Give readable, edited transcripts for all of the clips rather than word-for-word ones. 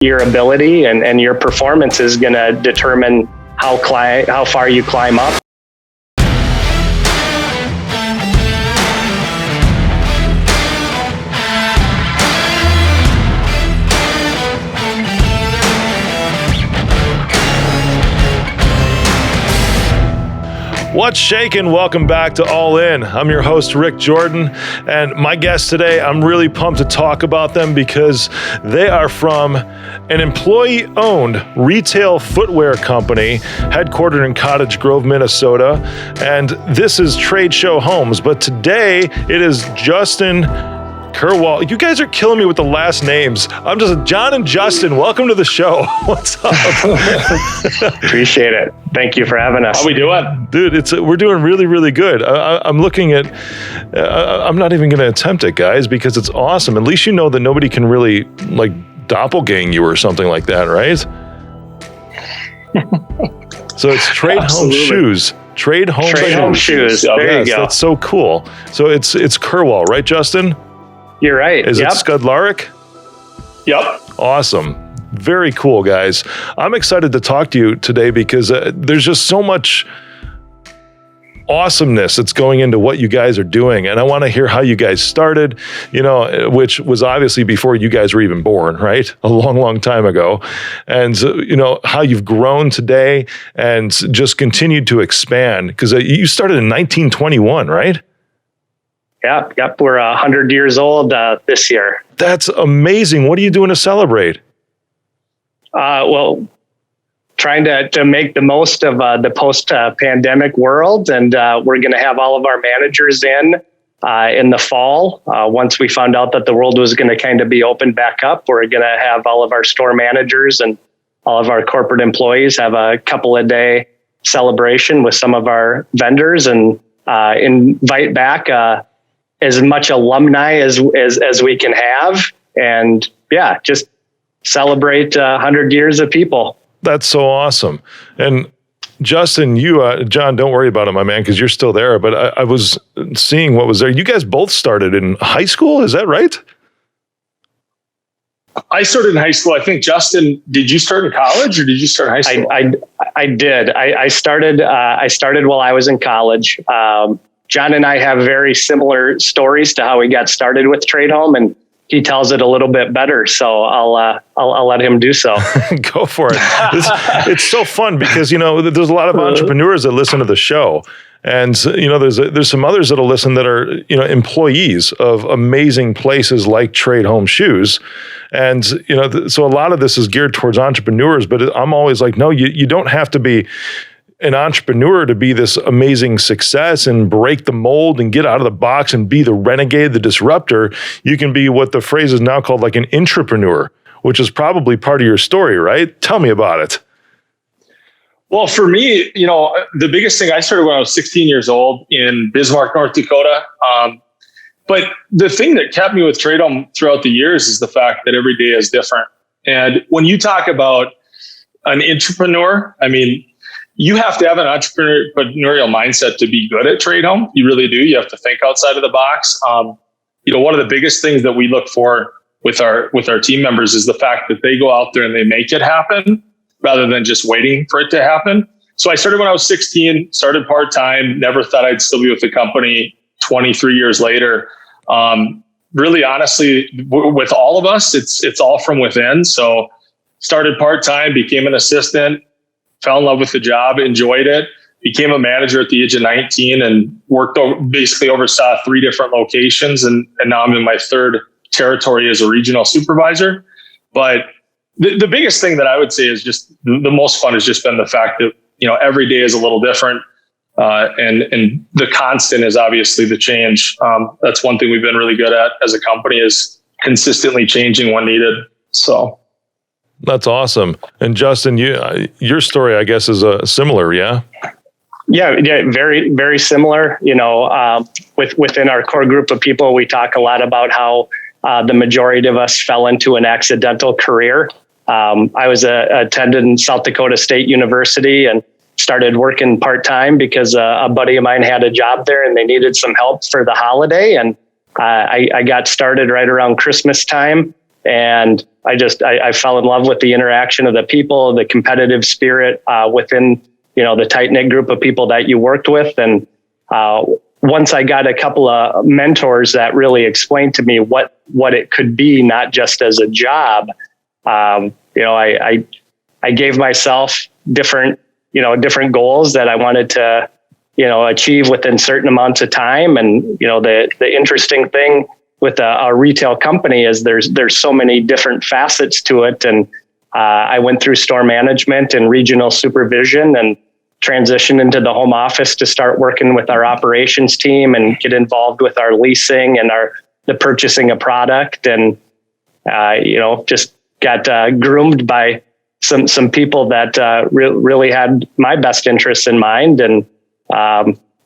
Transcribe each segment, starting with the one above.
your ability and your performance is going to determine how far you climb up. What's shaking? Welcome back to All In. I'm your host, Rick Jordan, and my guest today, I'm really pumped to talk about them because they are from an employee-owned retail footwear company headquartered in Cottage Grove, Minnesota, and this is Trade Show Homes, but today it is Justin Kehrwald. You guys are killing me with the last names. I'm just John and Justin. Welcome to the show. What's up? Appreciate it. Thank you for having us. How we doing? Dude, we're doing really, really good. I'm looking at, I'm not even going to attempt it, guys, because it's awesome. At least you know that nobody can really like doppelgang you or something like that, right? So it's TradeHome shoes. TradeHome shoes. There you go. That's so cool. So it's Kehrwald, right, Justin? You're right. Is it Skudlarek? Yep. Awesome. Very cool, guys. I'm excited to talk to you today because there's just so much awesomeness that's going into what you guys are doing. And I want to hear how you guys started, which was obviously before you guys were even born, right? A long, long time ago. And, how you've grown today and just continued to expand because you started in 1921, right? Yep. We're 100 years old this year. That's amazing. What are you doing to celebrate? Well, trying to make the most of the post-pandemic world, and we're going to have all of our managers in the fall. Once we found out that the world was going to kind of be opened back up, we're going to have all of our store managers and all of our corporate employees have a couple of day celebration with some of our vendors and invite back as much alumni as we can have, and just celebrate 100 years of people. That's so awesome. And Justin, you, John, don't worry about it, my man, because you're still there. But I was seeing what was there. You guys both started in high school, is that right? I started in high school. I think, Justin, did you start in college or did you start in high school? I did. I started while I was in college. John and I have very similar stories to how we got started with TradeHome, and he tells it a little bit better. So I'll let him do so. Go for it. It's so fun because, there's a lot of entrepreneurs that listen to the show. And, there's some others that'll listen that are, employees of amazing places like TradeHome Shoes. And, so a lot of this is geared towards entrepreneurs, but I'm always like, no, you don't have to be an entrepreneur to be this amazing success and break the mold and get out of the box and be the renegade, the disruptor. You can be what the phrase is now called like an intrapreneur, which is probably part of your story, right? Tell me about it. Well, for me, the biggest thing, I started when I was 16 years old in Bismarck, North Dakota. But the thing that kept me with TradeHome throughout the years is the fact that every day is different. And when you talk about an intrapreneur, you have to have an entrepreneurial mindset to be good at TradeHome. You really do. You have to think outside of the box. One of the biggest things that we look for with our team members is the fact that they go out there and they make it happen rather than just waiting for it to happen. So I started when I was 16, started part-time, never thought I'd still be with the company 23 years later. Really, honestly, with all of us, it's all from within. So started part-time, became an assistant, fell in love with the job, enjoyed it, became a manager at the age of 19 and basically oversaw 3 different locations. And now I'm in my 3rd territory as a regional supervisor. But the biggest thing that I would say is just the most fun has just been the fact that, every day is a little different. And the constant is obviously the change. That's one thing we've been really good at as a company is consistently changing when needed. So. That's awesome. And Justin, your story, I guess, is similar, yeah? Yeah, very, very similar. Within our core group of people, we talk a lot about how the majority of us fell into an accidental career. I was attended South Dakota State University and started working part-time because a buddy of mine had a job there and they needed some help for the holiday. And I got started right around Christmas time. And I fell in love with the interaction of the people, the competitive spirit within, the tight knit group of people that you worked with. And once I got a couple of mentors that really explained to me what it could be, not just as a job, I gave myself different goals that I wanted to, achieve within certain amounts of time. And, the interesting thing with a retail company is there's so many different facets to it. And I went through store management and regional supervision and transitioned into the home office to start working with our operations team and get involved with our leasing and the purchasing of product. And, just got groomed by some people that really had my best interests in mind. And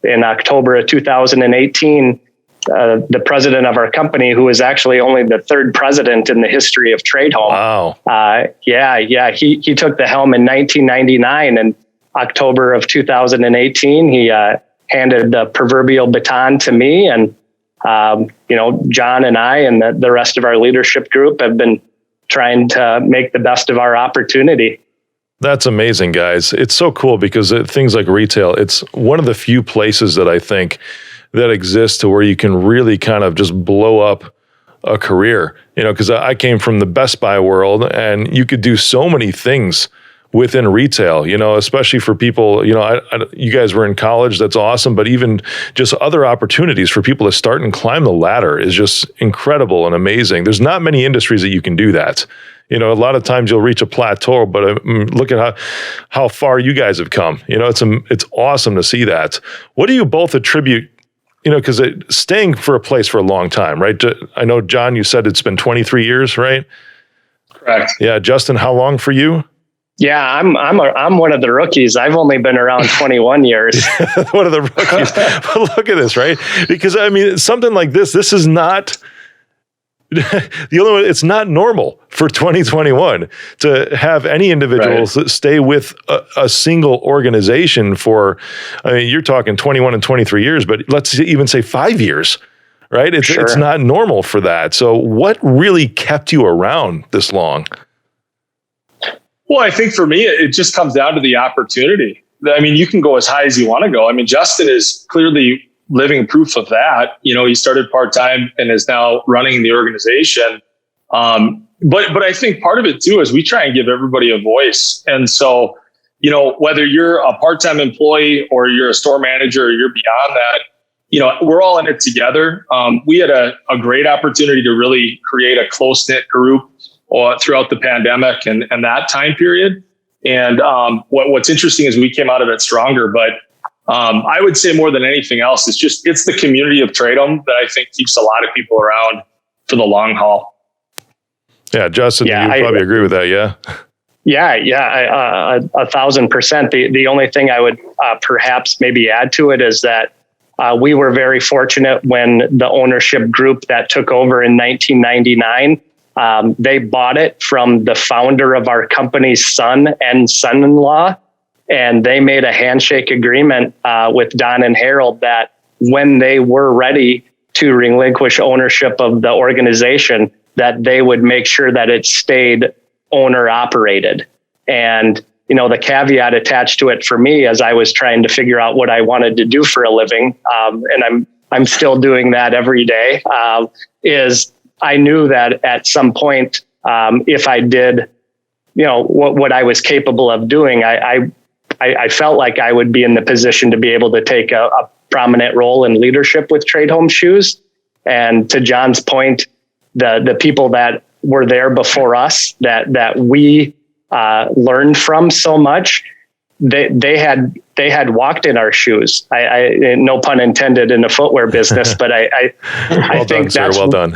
in October of 2018, the president of our company, who was actually only the third president in the history of TradeHome. Wow. He took the helm in 1999, and October of 2018, he handed the proverbial baton to me. And, John and I and the rest of our leadership group have been trying to make the best of our opportunity. That's amazing, guys. It's so cool because things like retail, it's one of the few places that I think that exists to where you can really kind of just blow up a career, because I came from the Best Buy world and you could do so many things within retail, especially for people, you guys were in college. That's awesome. But even just other opportunities for people to start and climb the ladder is just incredible and amazing. There's not many industries that you can do that. A lot of times you'll reach a plateau, but look at how far you guys have come. It's awesome to see that. What do you both attribute, because staying for a place for a long time, right? I know, John, you said it's been 23 years, right? Correct. Yeah. Justin, how long for you? Yeah, I'm one of the rookies. I've only been around 21 years. One of the rookies. But look at this, right? Because something like this is not the only one. It's not normal for 2021 to have any individuals that stay with a single organization for. You're talking 21 and 23 years, but let's even say 5 years, right? It's not normal for that. So, what really kept you around this long? Well, I think for me, it just comes down to the opportunity. You can go as high as you want to go. Justin is clearly living proof of that. He started part-time and is now running the organization. But I think part of it too is we try and give everybody a voice. And so, whether you're a part-time employee or you're a store manager or you're beyond that, we're all in it together. We had a great opportunity to really create a close-knit group throughout the pandemic and that time period. And what's interesting is we came out of it stronger. But I would say more than anything else, it's the community of TradeHome that I think keeps a lot of people around for the long haul. Yeah, Justin, you probably agree with that, yeah? Yeah, 1,000%. The only thing I would perhaps maybe add to it is that we were very fortunate when the ownership group that took over in 1999, they bought it from the founder of our company's son and son-in-law. And they made a handshake agreement with Don and Harold that when they were ready to relinquish ownership of the organization, that they would make sure that it stayed owner operated. And, the caveat attached to it for me as I was trying to figure out what I wanted to do for a living, and I'm still doing that every day, is I knew that at some point, if I did, what I was capable of doing, I felt like I would be in the position to be able to take a prominent role in leadership with TradeHome Shoes. And to John's point, the people that were there before us that we learned from so much, they had walked in our shoes. I no pun intended in the footwear business, but I well think done, that's sir. Well done.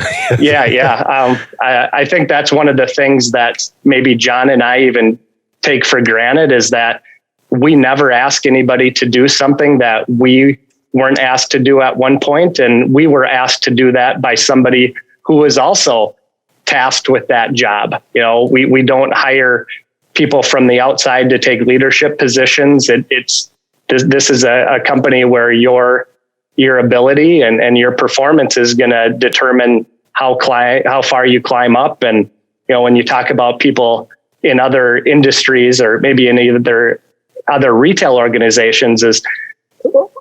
I think that's one of the things that maybe John and I even take for granted is that we never ask anybody to do something that we weren't asked to do at one point, and we were asked to do that by somebody who was also tasked with that job. We don't hire people from the outside to take leadership positions. This is a company where your ability and your performance is going to determine how far you climb up. And when you talk about people in other industries or maybe in either other retail organizations, is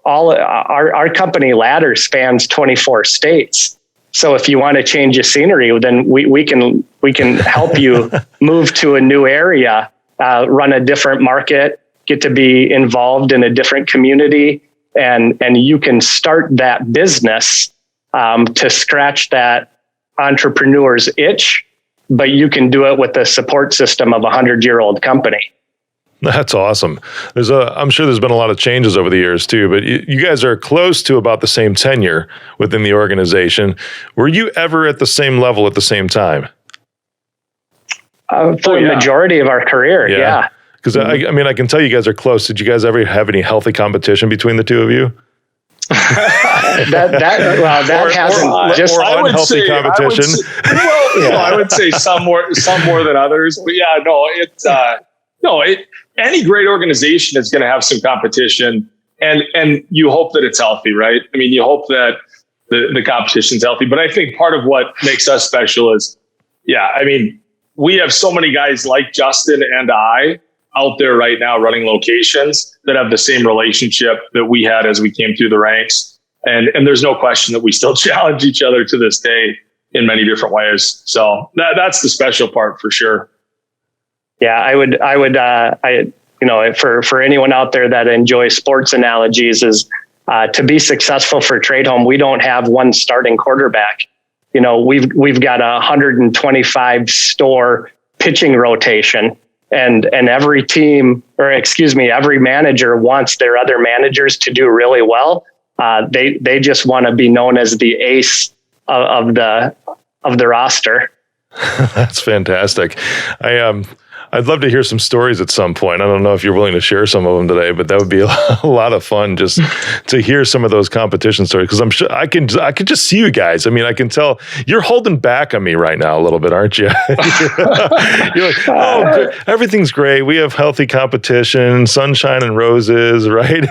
all our company ladder spans 24 states. So if you want to change your scenery, then we can help you move to a new area, run a different market, get to be involved in a different community, and you can start that business to scratch that entrepreneur's itch, but you can do it with the support system of a 100-year-old company. That's awesome. I'm sure there's been a lot of changes over the years too, but you guys are close to about the same tenure within the organization. Were you ever at the same level at the same time? For the majority of our career, yeah. Because I can tell you guys are close. Did you guys ever have any healthy competition between the two of you? that hasn't just or unhealthy competition. I would say some more than others. But any great organization is going to have some competition, and you hope that it's healthy, right? I mean, you hope that the competition's healthy. But I think part of what makes us special is, we have so many guys like Justin and I out there right now running locations that have the same relationship that we had as we came through the ranks. And there's no question that we still challenge each other to this day in many different ways. So that's the special part for sure. Yeah, I would, for anyone out there that enjoys sports analogies, is to be successful for TradeHome, we don't have one starting quarterback. We've got a 125 store pitching rotation, and every every manager wants their other managers to do really well. They just want to be known as the ace of the roster. That's fantastic. I'd love to hear some stories at some point. I don't know if you're willing to share some of them today, but that would be a lot of fun just to hear some of those competition stories. Because I'm sure I can just see you guys. I mean, I can tell you're holding back on me right now a little bit, aren't you? You're like, oh, everything's great. We have healthy competition, sunshine and roses, right?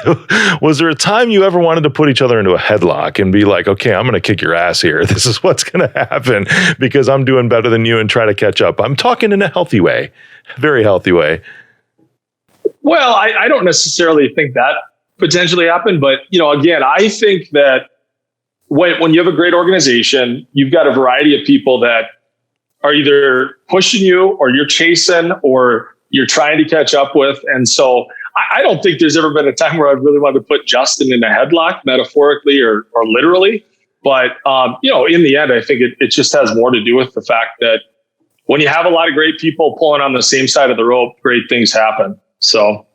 Was there a time you ever wanted to put each other into a headlock and be like, okay, I'm going to kick your ass here. This is what's going to happen because I'm doing better than you and try to catch up. I'm talking in a healthy way. Very healthy way. Well, I don't necessarily think that potentially happened, but again, I think that when you have a great organization, you've got a variety of people that are either pushing you or you're chasing or you're trying to catch up with. And so I don't think there's ever been a time where I really wanted to put Justin in a headlock, metaphorically or literally. But, in the end, I think it just has more to do with the fact that when you have a lot of great people pulling on the same side of the rope, great things happen. So.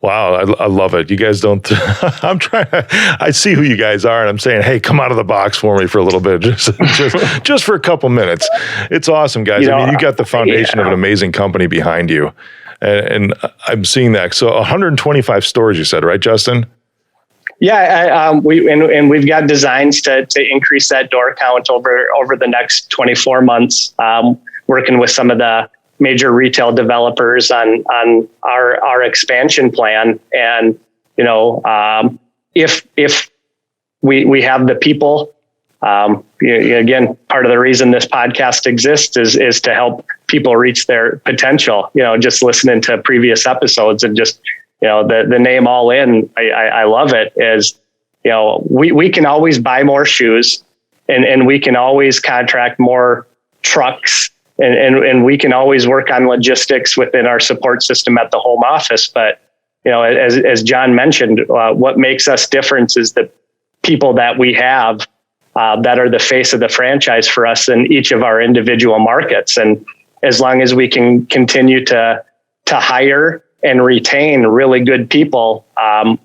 Wow. I love it. You guys don't, I see who you guys are and I'm saying, hey, come out of the box for me for a little bit, just for a couple minutes. It's awesome, guys. You got the foundation of an amazing company behind you. And I'm seeing that. So 125 stores, you said, right, Justin? Yeah, we've got designs to increase that door count over the next 24 months. Working with some of the major retail developers on our expansion plan, and if we have the people, again, part of the reason this podcast exists is to help people reach their potential. Just listening to previous episodes and just. The name All In, I love it, is, we can always buy more shoes and we can always contract more trucks and we can always work on logistics within our support system at the home office. But, as Jon mentioned, what makes us different is the people that we have that are the face of the franchise for us in each of our individual markets. And as long as we can continue to hire and retain really good people,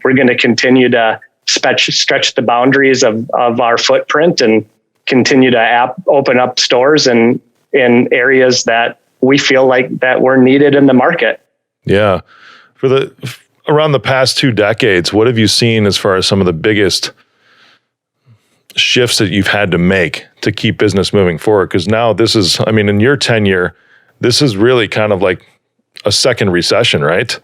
we're going to continue to stretch the boundaries of our footprint and continue to open up stores in areas that we feel like that we're needed in the market. Yeah. Around the past 2 decades, what have you seen as far as some of the biggest shifts that you've had to make to keep business moving forward? Because now in your tenure, this is really kind of like a second recession, right?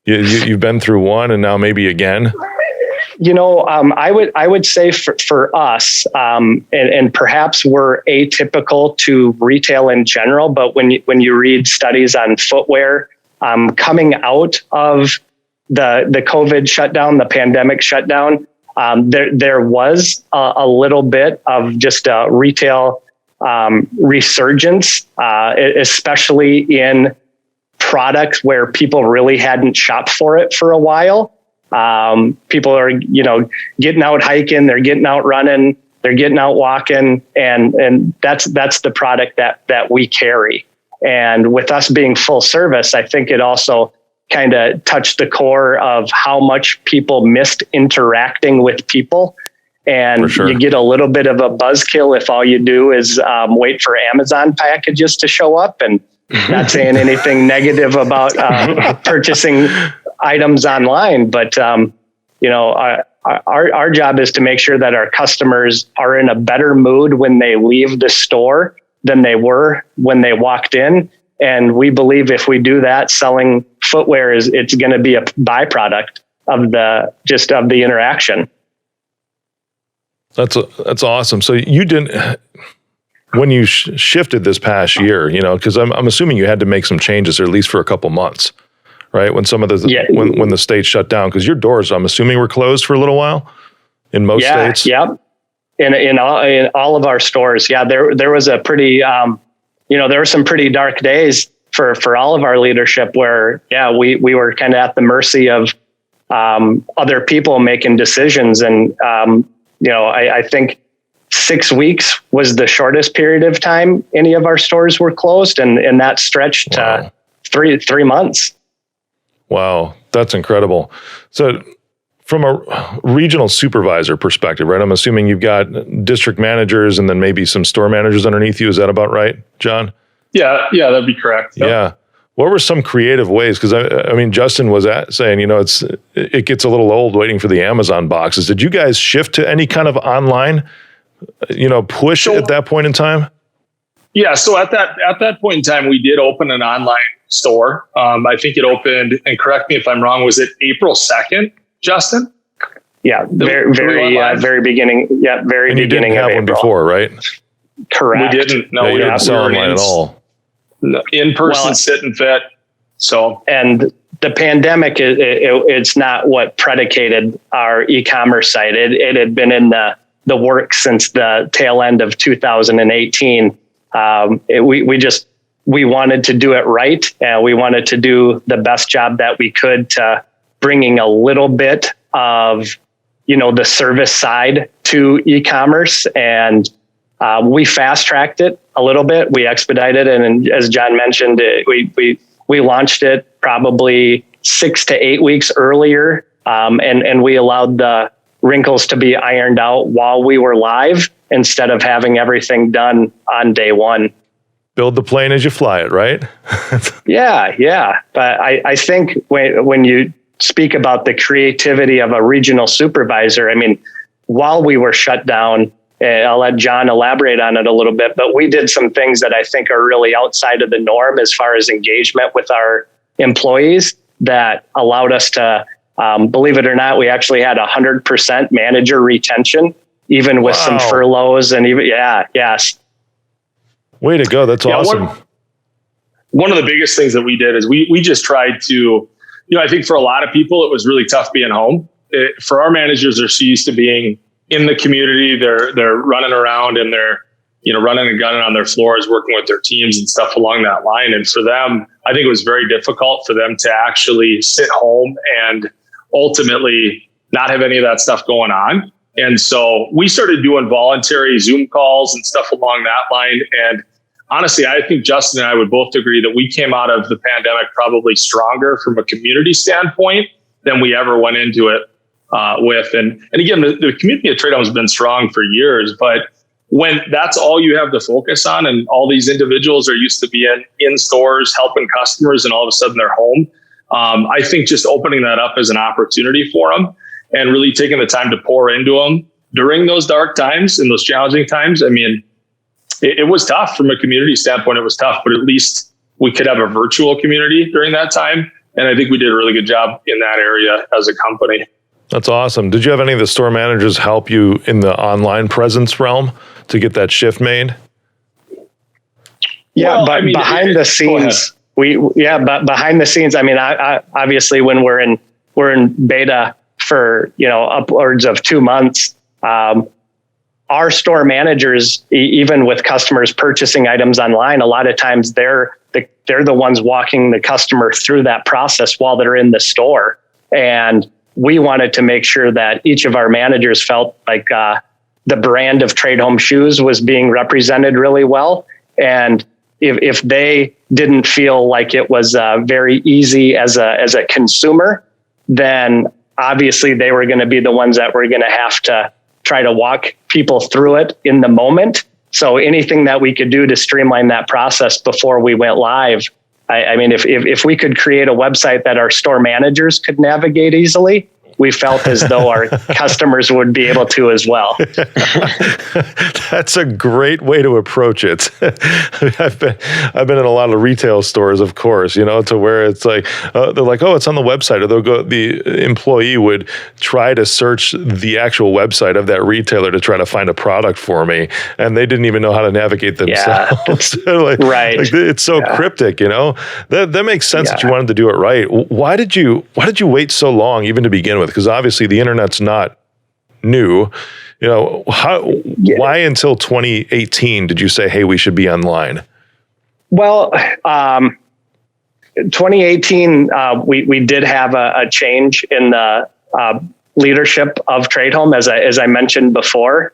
You've been through one and now maybe again. I would say for us, and perhaps we're atypical to retail in general, but when you read studies on footwear, coming out of the COVID shutdown, the pandemic shutdown, there was a little bit of just a retail resurgence, especially in products where people really hadn't shopped for it for a while. People are, getting out hiking, they're getting out running, they're getting out walking, and that's the product that we carry. And with us being full service, I think it also kind of touched the core of how much people missed interacting with people. And you get a little bit of a buzzkill if all you do is wait for Amazon packages to show up. And not saying anything negative about purchasing items online, but our job is to make sure that our customers are in a better mood when they leave the store than they were when they walked in. And we believe if we do that, selling footwear it's going to be a byproduct of the interaction. That's awesome. So you didn't, when you shifted this past year, because I'm assuming you had to make some changes, or at least for a couple months, right? When some of the when the state shut down, because your doors, I'm assuming, were closed for a little while in most states. Yep. In all of our stores. Yeah, there was a pretty there were some pretty dark days for all of our leadership where we were kind of at the mercy of other people making decisions, and I think 6 weeks was the shortest period of time any of our stores were closed, and that stretched to 3 months. Wow, that's incredible. So from a regional supervisor perspective, right? I'm assuming you've got district managers and then maybe some store managers underneath you. Is that about right, John? Yeah, that'd be correct. Yep. Yeah. What were some creative ways? Because I mean, Justin was saying, it gets a little old waiting for the Amazon boxes. Did you guys shift to any kind of online, push at that point in time? Yeah. So at that point in time, we did open an online store. I think it opened, and correct me if I'm wrong, was it April 2nd, Justin? Yeah. Very beginning. Yeah. Very and beginning. You didn't have one before, right? Correct. We didn't. No, we didn't sell online at all. In person, sit and fit. So, and the pandemic, it's not what predicated our e-commerce site. It had been in the works since the tail end of 2018. We wanted to do it right. We wanted to do the best job that we could to bringing a little bit of, the service side to e-commerce, and we fast tracked it a little bit. We expedited it, and as John mentioned, we launched it probably 6 to 8 weeks earlier, and we allowed the wrinkles to be ironed out while we were live instead of having everything done on day one. Build the plane as you fly it, right? Yeah. But I think when you speak about the creativity of a regional supervisor, I mean, while we were shut down, I'll let John elaborate on it a little bit, but we did some things that I think are really outside of the norm as far as engagement with our employees that allowed us to, believe it or not, we actually had 100% manager retention, even with some furloughs and even, yes. Way to go. That's awesome. One of the biggest things that we did is we just tried to, I think for a lot of people, it was really tough being home. For our managers, they're so used to being in the community. They're running around and they're, running and gunning on their floors, working with their teams and stuff along that line. And for them, I think it was very difficult for them to actually sit home and ultimately not have any of that stuff going on. And so we started doing voluntary Zoom calls and stuff along that line. And honestly, I think Justin and I would both agree that we came out of the pandemic probably stronger from a community standpoint than we ever went into it with. And again, the community of TradeHome has been strong for years, but when that's all you have to focus on and all these individuals are used to being in stores, helping customers, and all of a sudden they're home, I think just opening that up as an opportunity for them and really taking the time to pour into them during those dark times and those challenging times. I mean, it was tough from a community standpoint. It was tough, but at least we could have a virtual community during that time. And I think we did a really good job in that area as a company. That's awesome. Did you have any of the store managers help you in the online presence realm to get that shift made? Yeah, Well, but I mean, behind the scenes, but behind the scenes, I mean, I obviously when we're in beta for, upwards of 2 months, our store managers, even with customers purchasing items online, a lot of times they're the ones walking the customer through that process while they're in the store. And we wanted to make sure that each of our managers felt like the brand of TradeHome shoes was being represented really well. And if they didn't feel like it was very easy as a consumer, then obviously they were going to be the ones that were going to have to try to walk people through it in the moment. So anything that we could do to streamline that process before we went live, I mean, if we could create a website that our store managers could navigate easily, we felt as though our customers would be able to as well. That's a great way to approach it. I've been in a lot of retail stores, of course, to where it's like, they're like, oh, it's on the website, or the employee would try to search the actual website of that retailer to try to find a product for me. And they didn't even know how to navigate themselves. Yeah. Right. It's so cryptic, that makes sense that you wanted to do it right. Why did you wait so long even to begin with? Because obviously the internet's not new. Why until 2018 did you say, hey, we should be online? Well, 2018, we did have a change in the leadership of TradeHome, as I mentioned before.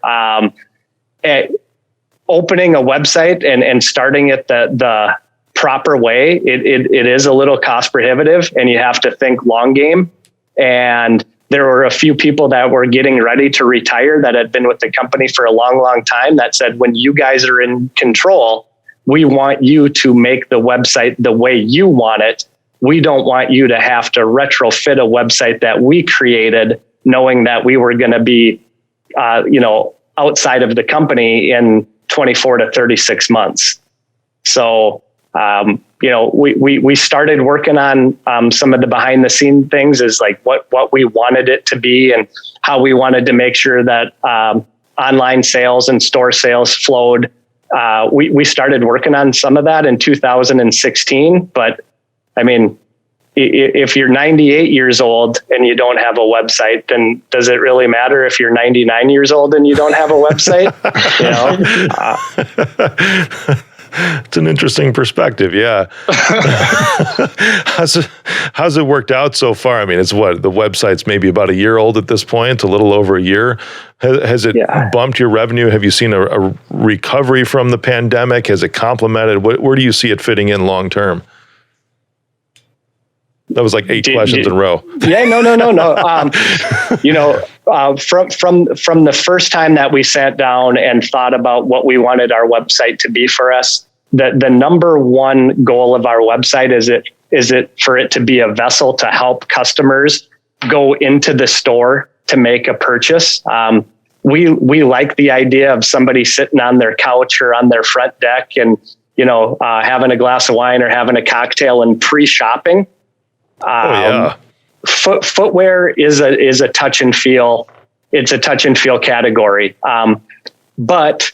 Opening a website and starting it the proper way, it is a little cost prohibitive, and you have to think long game. And there were a few people that were getting ready to retire that had been with the company for a long, long time that said, when you guys are in control, we want you to make the website the way you want it. We don't want you to have to retrofit a website that we created, knowing that we were going to be, outside of the company in 24 to 36 months. So, we started working on some of the behind the scene things, is like what we wanted it to be and how we wanted to make sure that online sales and store sales flowed. We started working on some of that in 2016, but I mean, if you're 98 years old and you don't have a website, then does it really matter if you're 99 years old and you don't have a website? It's an interesting perspective. Yeah. How's it worked out so far? I mean, the website's maybe about a year old at this point, a little over a year. Has it bumped your revenue? Have you seen a recovery from the pandemic? Has it complemented? Where do you see it fitting in long term? That was like 8 questions in a row. Yeah, no. From the first time that we sat down and thought about what we wanted our website to be for us, the number one goal of our website is it for it to be a vessel to help customers go into the store to make a purchase. We like the idea of somebody sitting on their couch or on their front deck and having a glass of wine or having a cocktail and pre-shopping. Footwear is a touch and feel. It's a touch and feel category. But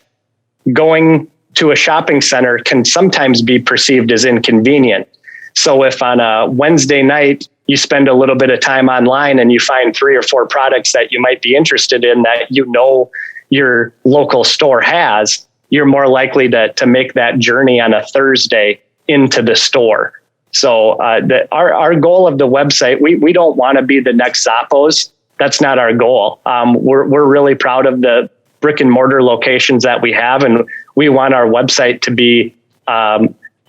going to a shopping center can sometimes be perceived as inconvenient. So if on a Wednesday night you spend a little bit of time online and you find 3 or 4 products that you might be interested in that your local store has, you're more likely to make that journey on a Thursday into the store. So our goal of the website, we don't want to be the next Zappos. That's not our goal. We're really proud of the brick and mortar locations that we have, and we want our website to be a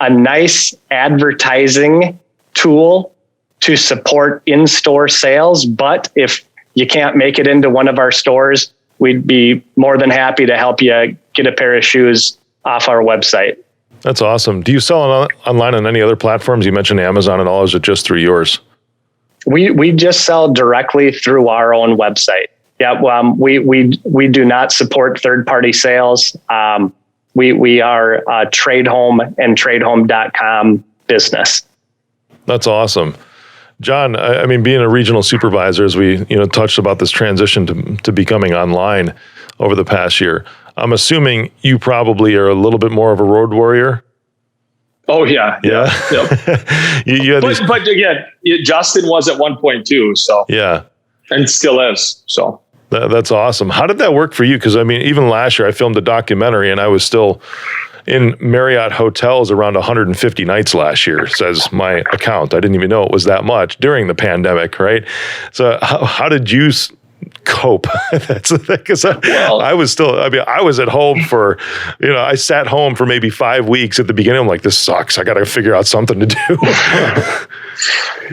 nice advertising tool to support in-store sales. But if you can't make it into one of our stores, we'd be more than happy to help you get a pair of shoes off our website. That's awesome. Do you sell online on any other platforms? You mentioned Amazon and all. Or is it just through yours? We just sell directly through our own website. Yeah, we do not support third-party sales. We are a TradeHome and TradeHome.com business. That's awesome. Jon, I mean, being a regional supervisor, as we touched about this transition to becoming online over the past year, I'm assuming you probably are a little bit more of a road warrior. Oh yeah. Yep. But again, Justin was at one point too. So yeah, and still is. So that's awesome. How did that work for you? Because I mean, even last year I filmed a documentary and I was still in Marriott hotels around 150 nights last year, says my account. I didn't even know it was that much during the pandemic, right? So how did you cope? That's the thing. Because I was at home for, I sat home for maybe 5 weeks at the beginning. I'm like, this sucks. I got to figure out something to do.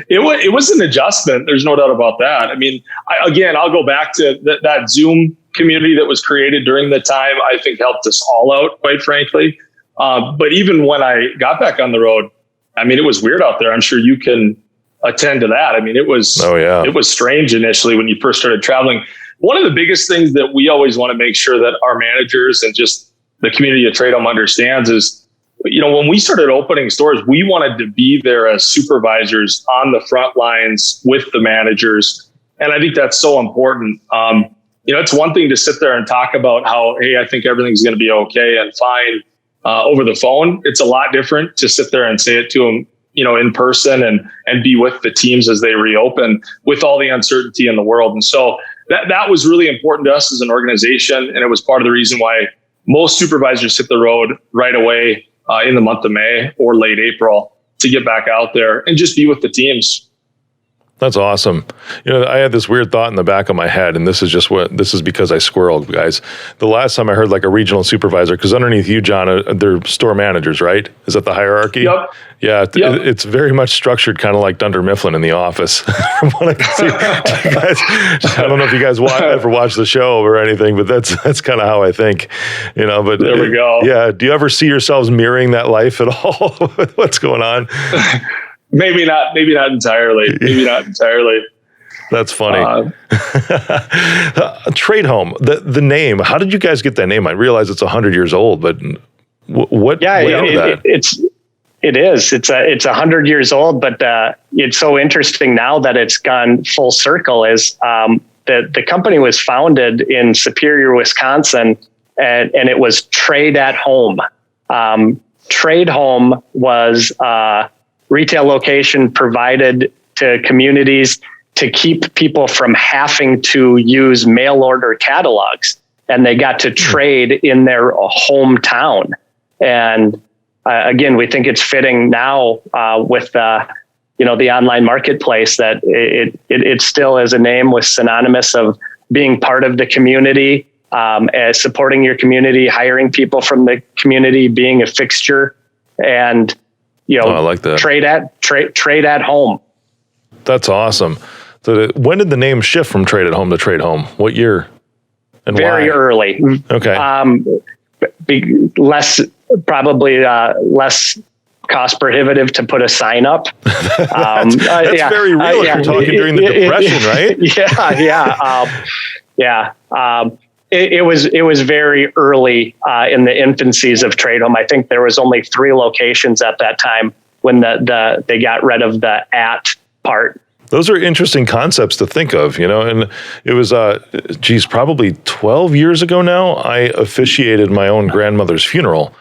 It was an adjustment. There's no doubt about that. I mean, I'll go back to that Zoom community that was created during the time. I think helped us all out, quite frankly. But even when I got back on the road, I mean, it was weird out there. I'm sure you can attend to that. I mean, it was strange initially when you first started traveling. One of the biggest things that we always want to make sure that our managers and just the community of TradeHome understands is, when we started opening stores, we wanted to be there as supervisors on the front lines with the managers. And I think that's so important. It's one thing to sit there and talk about how, hey, I think everything's going to be okay and fine over the phone. It's a lot different to sit there and say it to them, in person and be with the teams as they reopen with all the uncertainty in the world. And so that was really important to us as an organization. And it was part of the reason why most supervisors hit the road right away in the month of May or late April to get back out there and just be with the teams. That's awesome. I had this weird thought in the back of my head, and this is because I squirreled, guys. The last time I heard like a regional supervisor, because underneath you, Jon, they're store managers, right? Is that the hierarchy? Yep. Yeah, it's very much structured kind of like Dunder Mifflin in The Office. From what I can see. I don't know if you guys ever watch the show or anything, but that's kind of how I think. But there we go. Yeah. Do you ever see yourselves mirroring that life at all? What's going on? Maybe not entirely. That's funny. TradeHome, the name. How did you guys get that name? I realize it's 100 years old, but what? Yeah, it is. It's 100 years old, but it's so interesting now that it's gone full circle. Is the company was founded in Superior, Wisconsin, and it was Trade at Home. TradeHome was retail location provided to communities to keep people from having to use mail order catalogs, and they got to trade in their hometown. And again, we think it's fitting now with the online marketplace that it still is a name with synonymous of being part of the community, supporting your community, hiring people from the community, being a fixture, and I like that. Trade at home. That's awesome. So when did the name shift from Trade at Home to TradeHome? What year and Very why? early. Okay. Less cost prohibitive to put a sign up. That's very real. You're talking during the Depression, right? It was very early in the infancies of TradeHome. I think there was only 3 locations at that time when they got rid of the at part. Those are interesting concepts to think of, and it was, probably 12 years ago now, I officiated my own grandmother's funeral.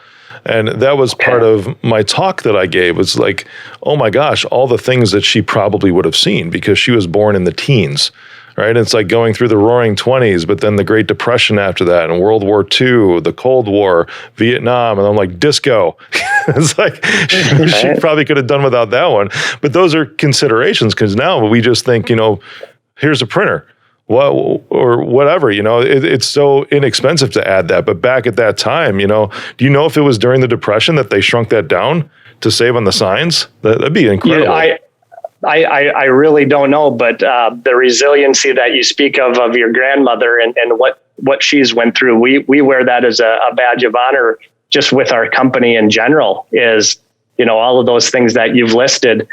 And that was part of my talk that I gave. Was like, oh my gosh, all the things that she probably would have seen because she was born in the teens. Right. It's like going through the roaring 20s, but then the Great Depression after that, and World War II, the Cold War, Vietnam. And I'm like, disco. It's like she probably could have done without that one. But those are considerations because now we just think, here's a printer. Or whatever, it's so inexpensive to add that. But back at that time, do you know if it was during the Depression that they shrunk that down to save on the signs? That'd be incredible. Yeah, I really don't know, but the resiliency that you speak of your grandmother and what she's went through, we wear that as a badge of honor just with our company in general is, all of those things that you've listed,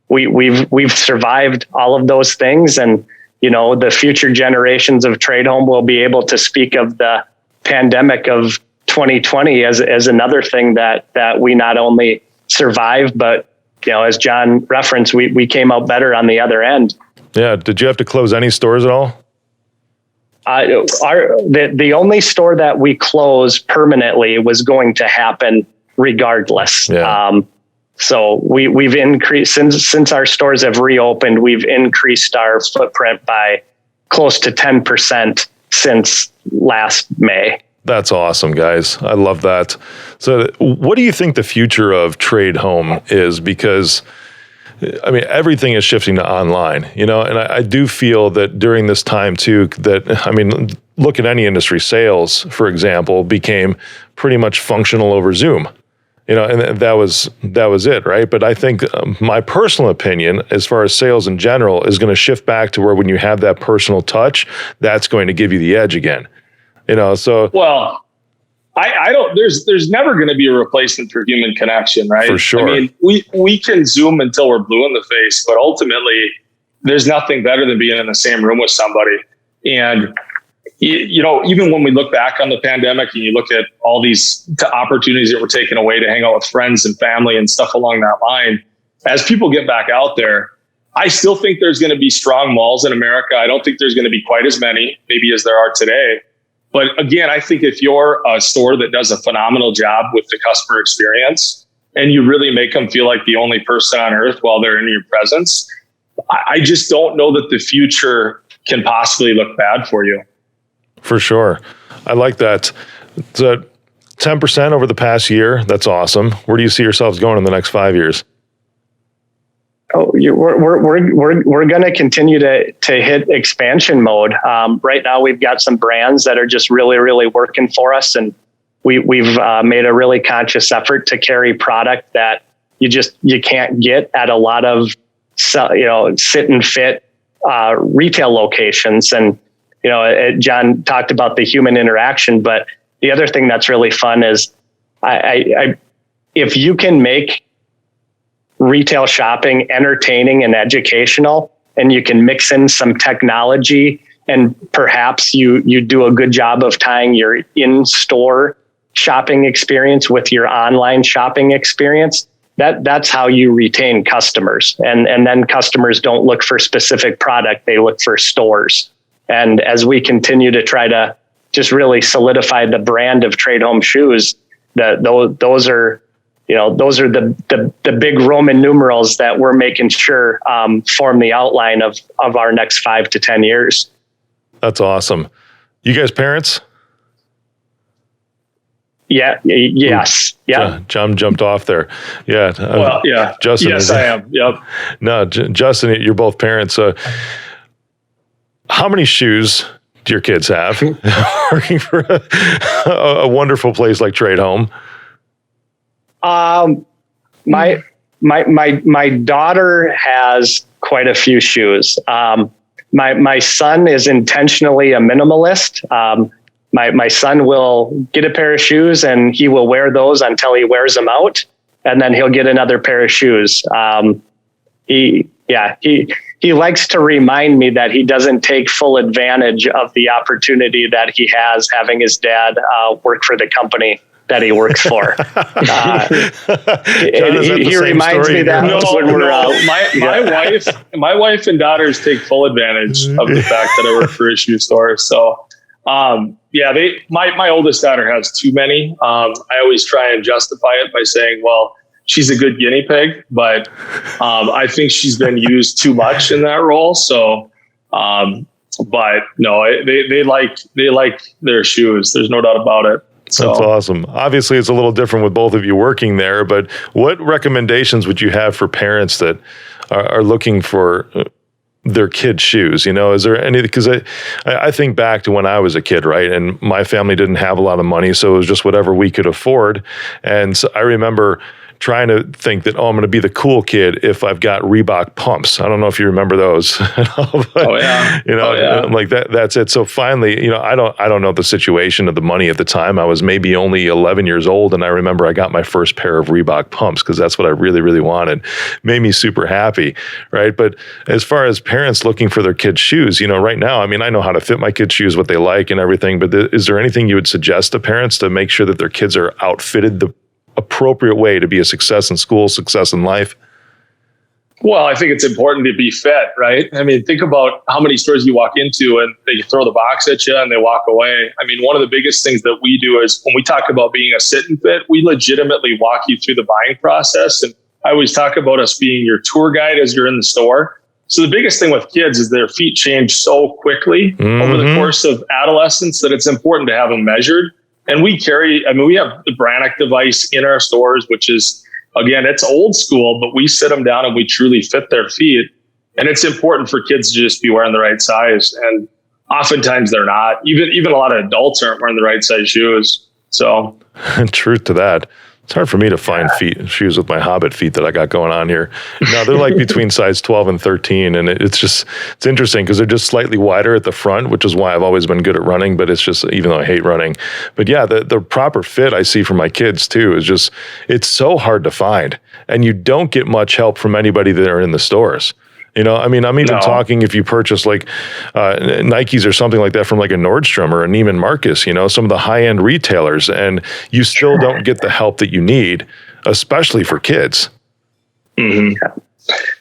we've survived all of those things, and the future generations of TradeHome will be able to speak of the pandemic of 2020 as another thing that we not only survived but as Jon referenced, we came out better on the other end. Yeah. Did you have to close any stores at all? The only store that we closed permanently was going to happen regardless. Yeah. So we've increased since our stores have reopened, we've increased our footprint by close to 10% since last May. That's awesome, guys. I love that. So what do you think the future of TradeHome is? Because I mean, everything is shifting to online, and I do feel that during this time too, that, I mean, look at any industry, sales, for example, became pretty much functional over Zoom, and that was it, right? But I think my personal opinion, as far as sales in general, is going to shift back to where when you have that personal touch, that's going to give you the edge again, so. Well, I don't, there's never going to be a replacement for human connection, right? For sure. I mean, we can Zoom until we're blue in the face, but ultimately there's nothing better than being in the same room with somebody. And, even when we look back on the pandemic and you look at all these opportunities that were taken away to hang out with friends and family and stuff along that line, as people get back out there, I still think there's going to be strong malls in America. I don't think there's going to be quite as many, maybe, as there are today. But again, I think if you're a store that does a phenomenal job with the customer experience and you really make them feel like the only person on earth while they're in your presence, I just don't know that the future can possibly look bad for you. For sure. I like that. So 10% over the past year. That's awesome. Where do you see yourselves going in the next 5 years? Oh, we're going to continue to hit expansion mode. Right now, we've got some brands that are just really, really working for us, and we've made a really conscious effort to carry product that you can't get at a lot of sit and fit retail locations. And Jon talked about the human interaction, but the other thing that's really fun is if you can make retail shopping entertaining and educational, and you can mix in some technology, and perhaps you do a good job of tying your in-store shopping experience with your online shopping experience, that's how you retain customers. And then customers don't look for specific product, they look for stores. And as we continue to try to just really solidify the brand of TradeHome shoes, those are the big Roman numerals that we're making sure form the outline of our next 5 to 10 years. That's awesome. You guys parents? Yeah. Yes. Yeah. Jon jumped off there. Yeah. Well, yeah. Justin. Yes, I am. Yep. No, Justin, you're both parents. How many shoes do your kids have working for a wonderful place like TradeHome? My daughter has quite a few shoes. My son is intentionally a minimalist. My son will get a pair of shoes and he will wear those until he wears them out, and then he'll get another pair of shoes. He likes to remind me that he doesn't take full advantage of the opportunity that he has having his dad work for the company that he works for. He reminds me that my wife and daughters take full advantage of the fact that I work for a shoe store. So, my oldest daughter has too many. I always try and justify it by saying, well, she's a good guinea pig, but I think she's been used too much in that role. So, but no, they like their shoes. There's no doubt about it. So. That's awesome. Obviously, it's a little different with both of you working there, but what recommendations would you have for parents that are looking for their kids' shoes? Is there any, because I think back to when I was a kid, right? And my family didn't have a lot of money, so it was just whatever we could afford. And so I remember trying to think that, I'm going to be the cool kid if I've got Reebok pumps. I don't know if you remember those. Like that's it. So finally, I don't know the situation of the money at the time. I was maybe only 11 years old. And I remember I got my first pair of Reebok pumps because that's what I really, really wanted. Made me super happy. Right. But as far as parents looking for their kids' shoes, right now, I know how to fit my kids' shoes, what they like and everything. But is there anything you would suggest to parents to make sure that their kids are outfitted the appropriate way to be a success in school, success in life? Well, I think it's important to be fit, right? I mean, think about how many stores you walk into and they throw the box at you and they walk away. I mean, one of the biggest things that we do is when we talk about being a sit and fit, we legitimately walk you through the buying process. And I always talk about us being your tour guide as you're in the store. So the biggest thing with kids is their feet change so quickly over the course of adolescence that it's important to have them measured. And we have the Brannock device in our stores, which is, again, it's old school, but we sit them down and we truly fit their feet. And it's important for kids to just be wearing the right size. And oftentimes they're not. Even a lot of adults aren't wearing the right size shoes. So, truth to that. It's hard for me to find shoes with my Hobbit feet that I got going on here. No, they're like between size 12 and 13. And it's interesting because they're just slightly wider at the front, which is why I've always been good at running, but it's just, even though I hate running. But yeah, the proper fit I see for my kids too is just, it's so hard to find. And you don't get much help from anybody that are in the stores. You know, I mean, I'm even talking if you purchase like Nikes or something like that from like a Nordstrom or a Neiman Marcus, you know, some of the high-end retailers, and you still don't get the help that you need, especially for kids. Mm-hmm.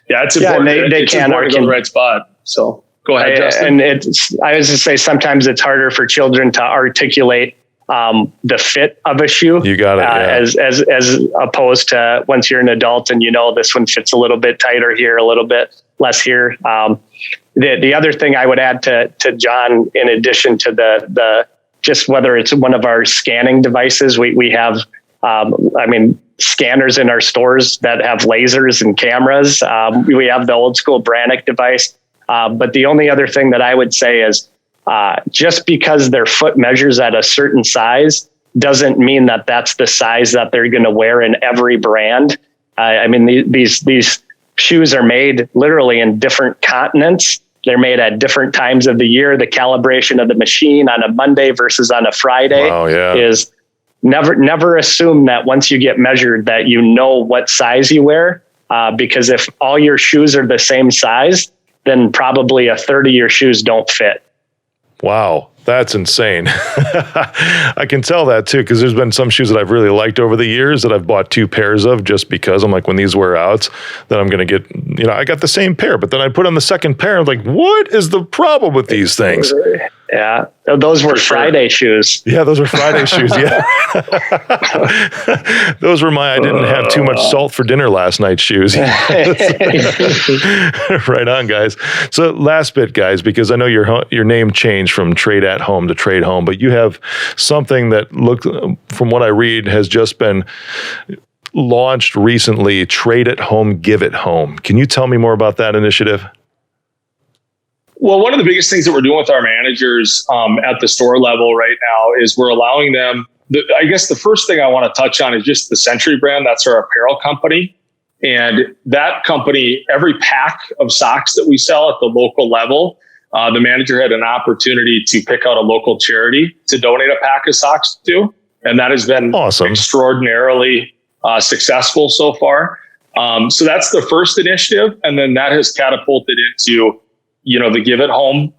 Yeah, it's important. They can't go to the right spot. So go ahead, Justin. And I was to say, sometimes it's harder for children to articulate the fit of a shoe. You got it. As opposed to once you're an adult and you know this one fits a little bit tighter here, a little bit less here. The other thing I would add to John, in addition to the just whether it's one of our scanning devices, we have scanners in our stores that have lasers and cameras. We have the old school Brannock device. But the only other thing that I would say is just because their foot measures at a certain size doesn't mean that that's the size that they're going to wear in every brand. These shoes are made literally in different continents. They're made at different times of the year. The calibration of the machine on a Monday versus on a Friday is never assume that once you get measured that you know what size you wear. Because if all your shoes are the same size, then probably a third of your shoes don't fit. Wow, that's insane. I can tell that too, because there's been some shoes that I've really liked over the years that I've bought 2 pairs of just because I'm like, when these wear out, then I'm going to get, I got the same pair, but then I put on the second pair. I'm like, what is the problem with these things? Yeah, those were Friday shoes. Yeah, those were Friday shoes. Yeah. Those were I didn't have too much salt for dinner last night shoes. Right on, guys. So last bit, guys, because I know your name changed from Trade at Home to TradeHome, but you have something that from what I read, has just been launched recently, Trade at Home, Give at Home. Can you tell me more about that initiative? Well, one of the biggest things that we're doing with our managers at the store level right now is we're allowing them, I guess the first thing I want to touch on is just the Century brand. That's our apparel company. And that company, every pack of socks that we sell at the local level, the manager had an opportunity to pick out a local charity to donate a pack of socks to. And that has been awesome, extraordinarily successful so far. So that's the first initiative. And then that has catapulted into the Give at Home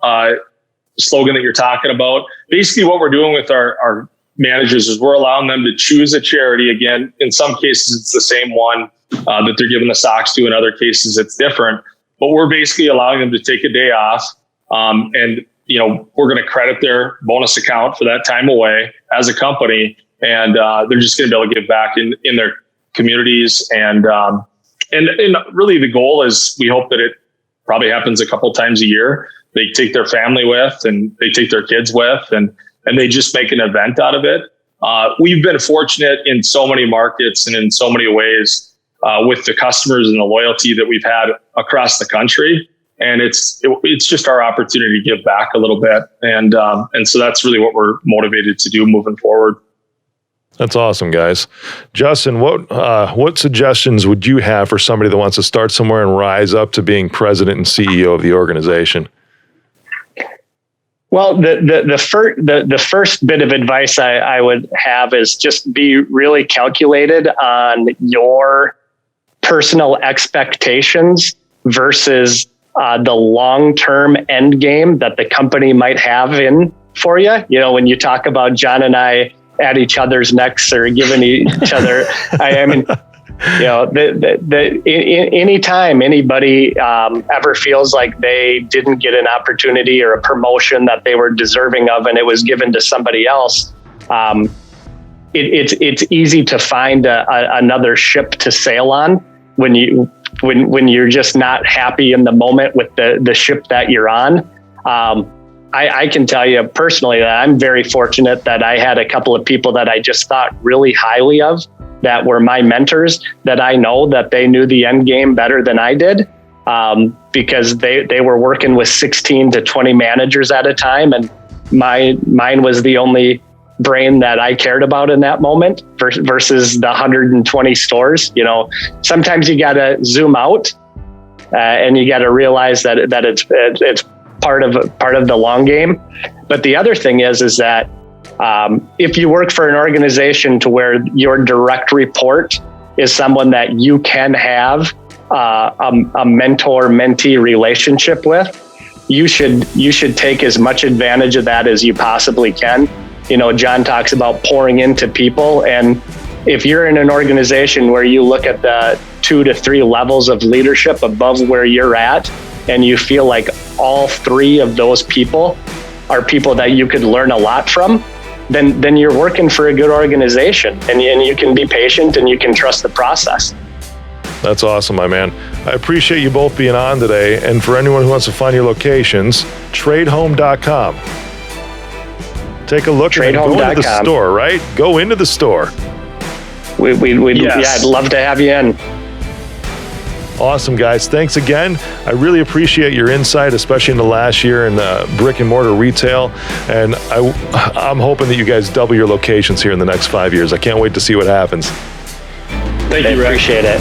slogan that you're talking about. Basically, what we're doing with our managers is we're allowing them to choose a charity. Again, in some cases, it's the same one that they're giving the socks to. In other cases, it's different. But we're basically allowing them to take a day off. And we're going to credit their bonus account for that time away as a company. And they're just going to be able to give back in their communities. And really the goal is we hope that it probably happens a couple times a year. They take their family with and they take their kids with and they just make an event out of it. We've been fortunate in so many markets and in so many ways with the customers and the loyalty that we've had across the country. And it's just our opportunity to give back a little bit. And so that's really what we're motivated to do moving forward. That's awesome, guys. Justin, what suggestions would you have for somebody that wants to start somewhere and rise up to being president and CEO of the organization? Well, the first bit of advice I would have is just be really calculated on your personal expectations versus the long-term end game that the company might have in for you. When you talk about John and I at each other's necks or giving each other, Anytime anybody ever feels like they didn't get an opportunity or a promotion that they were deserving of, and it was given to somebody else, it's easy to find another ship to sail on when you're just not happy in the moment with the ship that you're on. I can tell you personally that I'm very fortunate that I had a couple of people that I just thought really highly of, that were my mentors, that I know that they knew the end game better than I did, because they were working with 16 to 20 managers at a time, and mine was the only brain that I cared about in that moment versus the 120 stores. Sometimes you got to zoom out, and you got to realize that it's part of the long game. But the other thing is that if you work for an organization to where your direct report is someone that you can have a mentor-mentee relationship with, you should take as much advantage of that as you possibly can. Jon talks about pouring into people, and if you're in an organization where you look at the 2 to 3 levels of leadership above where you're at, and you feel like all 3 of those people are people that you could learn a lot from, then you're working for a good organization, and you can be patient and you can trust the process. That's awesome, my man. I appreciate you both being on today. And for anyone who wants to find your locations, TradeHome.com. Take a look and go into the store, right? Go into the store. I'd love to have you in. Awesome, guys. Thanks again. I really appreciate your insight, especially in the last year in brick and mortar retail. And I'm hoping that you guys double your locations here in the next 5 years. I can't wait to see what happens. Thank you, Rick. Appreciate it.